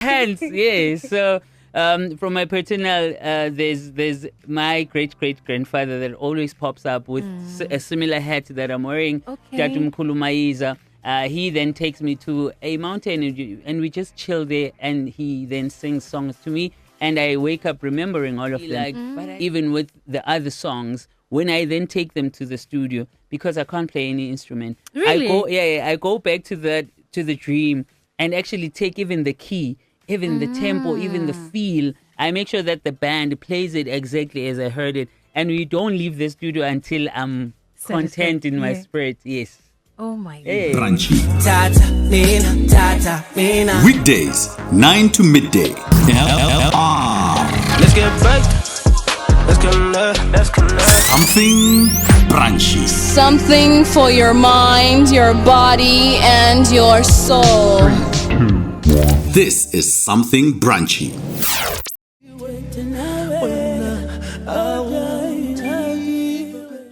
Hence, yes. So, from my paternal, there's my great grandfather that always pops up with a similar hat that I'm wearing. Okay. Tatu Mkhulu Maiza. He then takes me to a mountain and we just chill there, and he then sings songs to me, and I wake up remembering all of them. But even with the other songs, when I then take them to the studio, because I can't play any instrument, Really? I go back to the dream and actually take even the key, even the tempo, even the feel. I make sure that the band plays it exactly as I heard it, and we don't leave the studio until I'm content in my spirit. Yes. Oh my God. Hey. Brunchy. Weekdays, 9 to midday. Let's get back. Let's connect. Something brunchy. Something for your mind, your body, and your soul. This is Something Brunchy.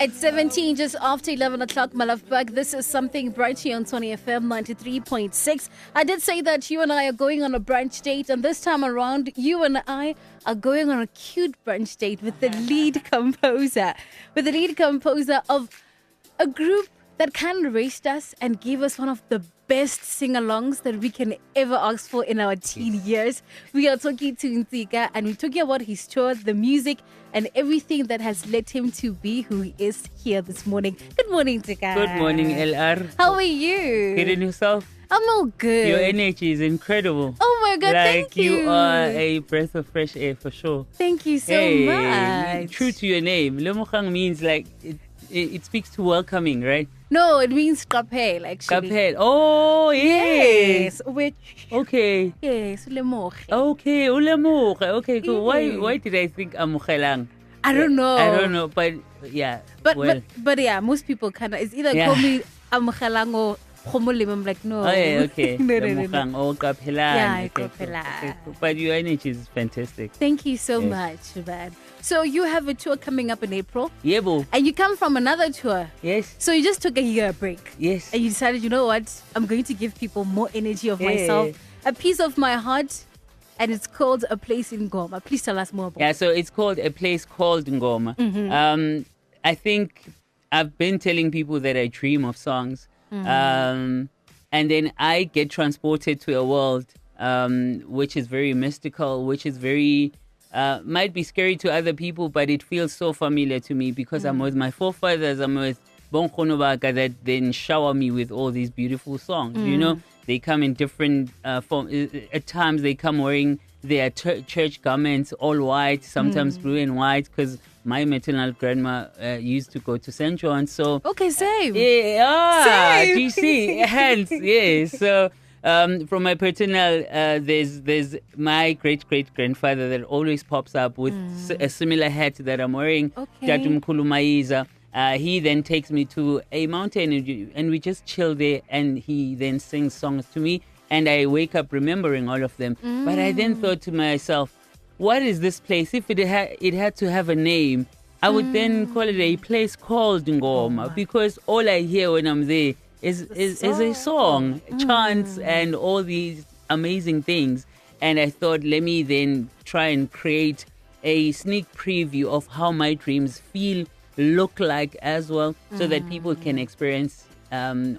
At 17, just after 11 o'clock, my love bug. This is Something Brunchy on Tony FM 93.6. I did say that you and I are going on a brunch date, and this time around, you and I are going on a cute brunch date with the lead composer. With the lead composer of a group that kind of raised us and gave us one of the best sing-alongs that we can ever ask for in our teen years. We are talking to NTSIKA, and we're talking about his tour, the music, and everything that has led him to be who he is here this morning. Good morning, NTSIKA. Good morning, LR. How are you? Good in yourself? I'm all good. Your energy is incredible. Oh my God, thank you. You are a breath of fresh air for sure. Thank you so much. True to your name. Lemogang means like, it speaks to welcoming, right? No, it means kapel, actually. Kapel. Oh, yes. Which, Okay. yes, lemoge. Okay, ulemoge. Okay, cool. Yeah. Why did I think amogelang? I don't know. I don't know, but yeah. But yeah, most people kind of, it's either Yeah. call me amogelang or khomolim. I'm like, no. Oh, yeah, okay. no. Lemogang. Oh, kapelang. Yeah, Okay, cool. kapelang. Okay, cool. But your energy is fantastic. Thank you so Yes. much, man. So you have a tour coming up in April, Yebo. and you come from another tour. Yes. So you just took a year break. Yes. And you decided, you know what? I'm going to give people more energy of myself, a piece of my heart, and it's called A Place in Goma. Please tell us more about Yeah, so it's called A Place Called Ngoma. I think I've been telling people that I dream of songs. And then I get transported to a world which is very mystical, which is very, might be scary to other people, but it feels so familiar to me because I'm with my forefathers, I'm with Bonkgonobaka that then shower me with all these beautiful songs. You know, they come in different forms. At times they come wearing their church garments, all white, sometimes blue and white, because my maternal grandma used to go to St. John. So Okay, same. yeah, Same. do you see? Hence, yes. So from my paternal, there's my great grandfather that always pops up with a similar hat that I'm wearing. Okay. Tatu Mkhulu Maiza. He then takes me to a mountain and we just chill there, and he then sings songs to me, and I wake up remembering all of them. But I then thought to myself, what is this place? If it had to have a name, I would then call it A Place Called Ngoma, because all I hear when I'm there is a song, chants, and all these amazing things. And I thought, let me then try and create a sneak preview of how my dreams feel, look like as well, so that people can experience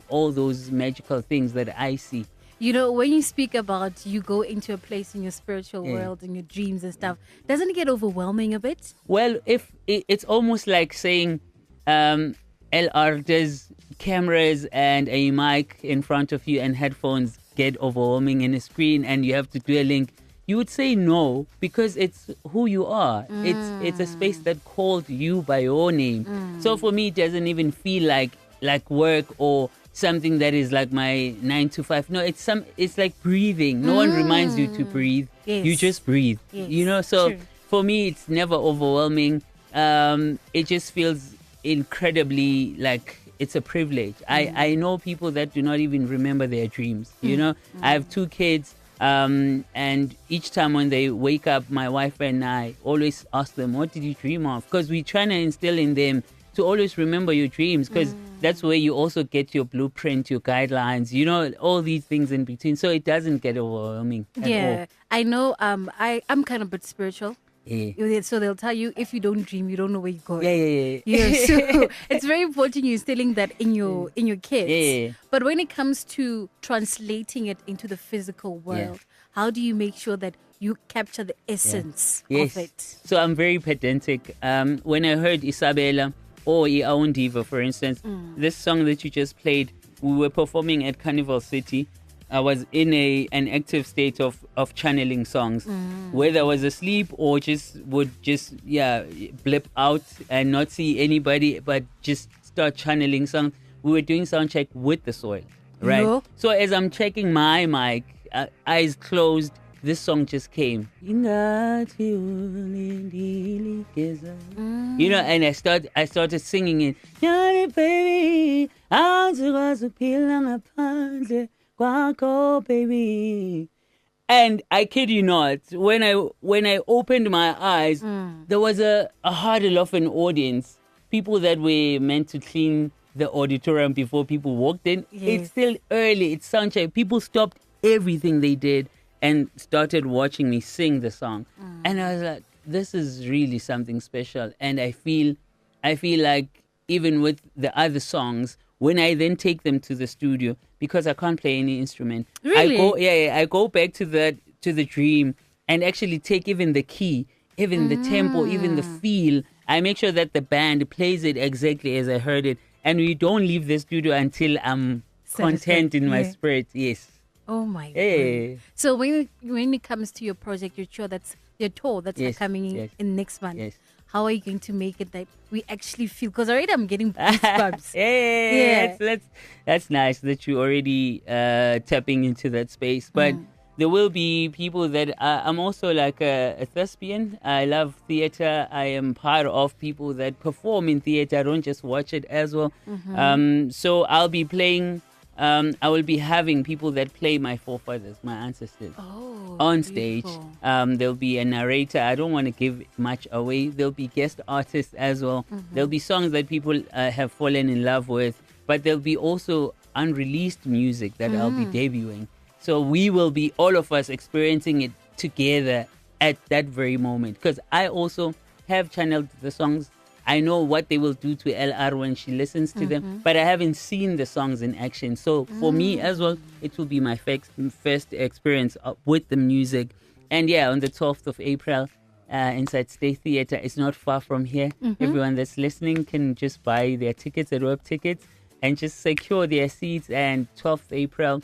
all those magical things that I see. You know, when you speak about you go into a place in your spiritual world and your dreams and stuff, doesn't it get overwhelming a bit? Well, if it's almost like saying, LR, does cameras and a mic in front of you and headphones get overwhelming in a screen and you have to do a link? You would say no, because it's who you are. It's a space that called you by your name. So for me, it doesn't even feel like work or something that is like my 9 to 5. No, it's like breathing. No one reminds you to breathe. Yes. You just breathe. Yes. You know, so True. for me, it's never overwhelming. It just feels incredibly like it's a privilege. I know people that do not even remember their dreams. You know, I have 2 kids. And each time when they wake up, my wife and I always ask them, what did you dream of? Because we're trying to instill in them to always remember your dreams, because that's where you also get your blueprint, your guidelines, all these things in between. So it doesn't get overwhelming at all. I know. I'm kind of a bit spiritual. Yeah. So they'll tell you, if you don't dream, you don't know where you're going. Yeah. So it's very important you're instilling that in your kids. Yeah. But when it comes to translating it into the physical world, how do you make sure that you capture the essence of it? So I'm very pedantic. When I heard Isabella or Iaun Diva, for instance, this song that you just played, we were performing at Carnival City. I was in an active state of channeling songs, whether I was asleep or would blip out and not see anybody, but just start channeling songs. We were doing sound check with the soil, right? No. So as I'm checking my mic, eyes closed, this song just came. And I started singing it. Baby, baby. And I kid you not, when I opened my eyes, there was a huddle of an audience, people that were meant to clean the auditorium before people walked in. Yes. It's still early, it's sunshine. People stopped everything they did and started watching me sing the song. And I was like, this is really something special. And I feel like even with the other songs, when I then take them to the studio, because I can't play any instrument, Really? I go back to the dream and actually take even the key, even the tempo, even the feel. I make sure that the band plays it exactly as I heard it, and we don't leave the studio until I'm content in my spirit. Yes. Oh my Yeah. God. So when it comes to your project, your tour that's Yes, coming yes. in next month. Yes. How are you going to make it that we actually feel? Because already I'm getting goosebumps. Yeah. That's nice that you already tapping into that space. But there will be people that I'm also like a thespian. I love theater. I am part of people that perform in theater. I don't just watch it as well. So I'll be playing. I will be having people that play my forefathers, my ancestors, on stage. There'll be a narrator. I don't want to give much away. There'll be guest artists as well. There'll be songs that people have fallen in love with, but there'll be also unreleased music that I'll be debuting. So we will be, all of us, experiencing it together at that very moment. Because I also have channeled the songs. I know what they will do to LR when she listens to them, but I haven't seen the songs in action. So for me as well, it will be my first experience with the music. And yeah, on the 12th of April, inside State Theatre, it's not far from here. Everyone that's listening can just buy their tickets at Web Tickets and just secure their seats. And 12th April,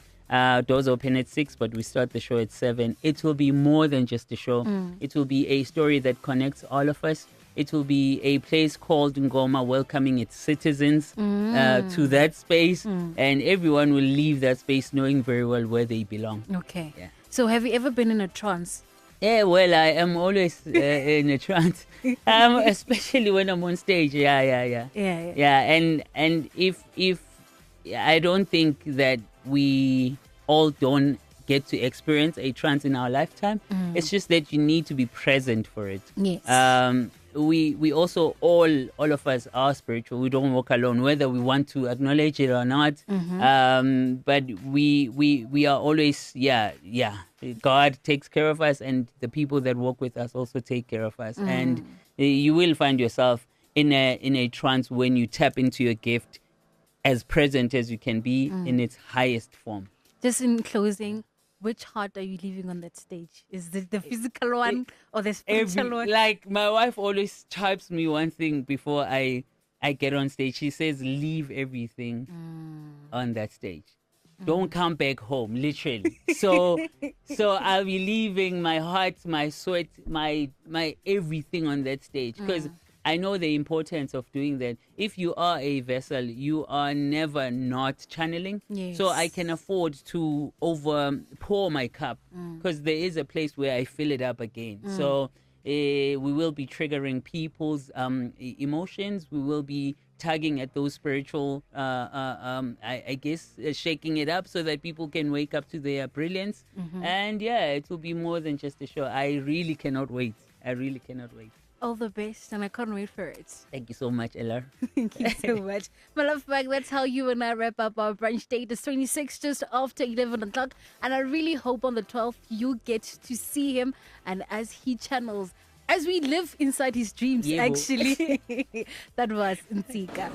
doors open at 6, but we start the show at 7. It will be more than just a show. It will be a story that connects all of us. It will be a place called Ngoma welcoming its citizens to that space, and everyone will leave that space knowing very well where they belong. Okay. Yeah. So have you ever been in a trance? Yeah, well, I am always in a trance, especially when I'm on stage. Yeah. And if I don't think that we all don't get to experience a trance in our lifetime. It's just that you need to be present for it. Yes. We also all of us are spiritual. We don't walk alone, whether we want to acknowledge it or not. But we are always God takes care of us, and the people that walk with us also take care of us. And you will find yourself in a trance when you tap into your gift, as present as you can be in its highest form. Just in closing, which heart are you leaving on that stage? Is it the physical one or the spiritual one? Like my wife always types me one thing before I get on stage. She says, leave everything on that stage. Don't come back home, literally. So I'll be leaving my heart, my sweat, my everything on that stage, because I know the importance of doing that. If you are a vessel, you are never not channeling. Yes. So I can afford to pour my cup, because there is a place where I fill it up again. So we will be triggering people's emotions. We will be tugging at those spiritual, I guess, shaking it up so that people can wake up to their brilliance. And yeah, it will be more than just a show. I really cannot wait. all the best, and I can't wait for it. Thank you so much, Ella. Thank you so much. My love bag, that's how you and I wrap up our brunch date. It's 26 just after 11 o'clock. And I really hope on the 12th you get to see him. And as he channels, as we live inside his dreams, Yebo. actually. That was NTSIKA.